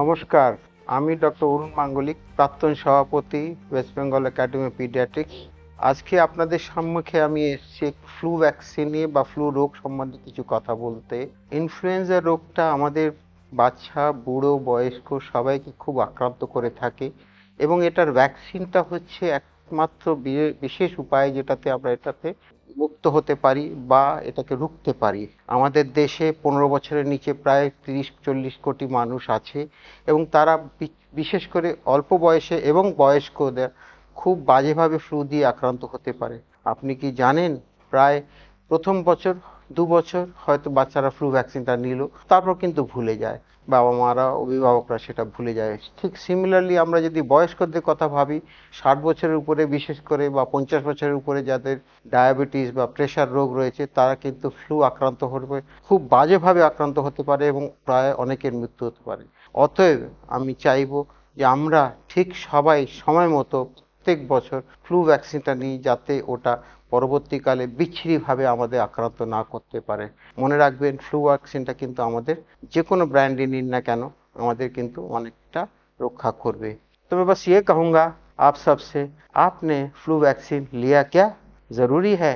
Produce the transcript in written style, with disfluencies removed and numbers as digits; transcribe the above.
নমস্কার, আমি ডক্টর অরুণ মাঙ্গলিক, প্রাক্তন সভাপতি West Bengal academy of paediatrics. আজকে আপনাদের সম্মুখে আমি এসেছি ফ্লু ভ্যাকসিন নিয়ে বা ফ্লু রোগ সম্বন্ধে কিছু কথা বলতে। ইনফ্লুয়েঞ্জা রোগটা আমাদের বাচ্চা, বুড়ো, বয়স্ক সবাইকে খুব আক্রান্ত করে থাকে এবং এটার ভ্যাকসিনটা হচ্ছে একমাত্র বিশেষ উপায় যেটাতে আমরা এটাতে মুক্ত হতে পারি বা এটাকে রুখতে পারি। আমাদের দেশে 15 বছরের নিচে প্রায় 30-40 কোটি মানুষ আছে এবং তারা বিশেষ করে অল্প বয়সে এবং বয়স্কদের খুব বাজেভাবে ফ্লু দিয়ে আক্রান্ত হতে পারে। আপনি কি জানেন, প্রায় প্রথম বছর 2 বছর হয়তো বাচ্চারা ফ্লু ভ্যাকসিনটা নিল, তারপর কিন্তু ভুলে যায়, বাবা মারা, অভিভাবকরা সেটা ভুলে যায়। ঠিক সিমিলারলি আমরা যদি বয়স্কদের কথা ভাবি, 60 বছরের উপরে বিশেষ করে বা 50 বছরের উপরে যাদের ডায়াবেটিস বা প্রেশার রোগ রয়েছে, তারা কিন্তু ফ্লু আক্রান্ত হবে, খুব বাজেভাবে আক্রান্ত হতে পারে এবং প্রায় অনেকের মৃত্যু হতে পারে। অতএব আমি চাইবো যে আমরা ঠিক সবাই সময় মতো প্রত্যেক বছর ফ্লু ভ্যাকসিনটা নিই, যাতে ওটা পরবর্তীকালে বিচ্ছিরিভাবে আমাদের আক্রান্ত না করতে পারে। মনে রাখবেন, ফ্লু ভ্যাকসিনটা কিন্তু আমাদের যে কোনো ব্র্যান্ডই নিন না কেন, আমাদের কিন্তু অনেকটা রক্ষা করবে। तो मैं बस ये कहूँगा आप सबसे, आपने फ्लू वैक्सीन लिया क्या? ज़रूरी है।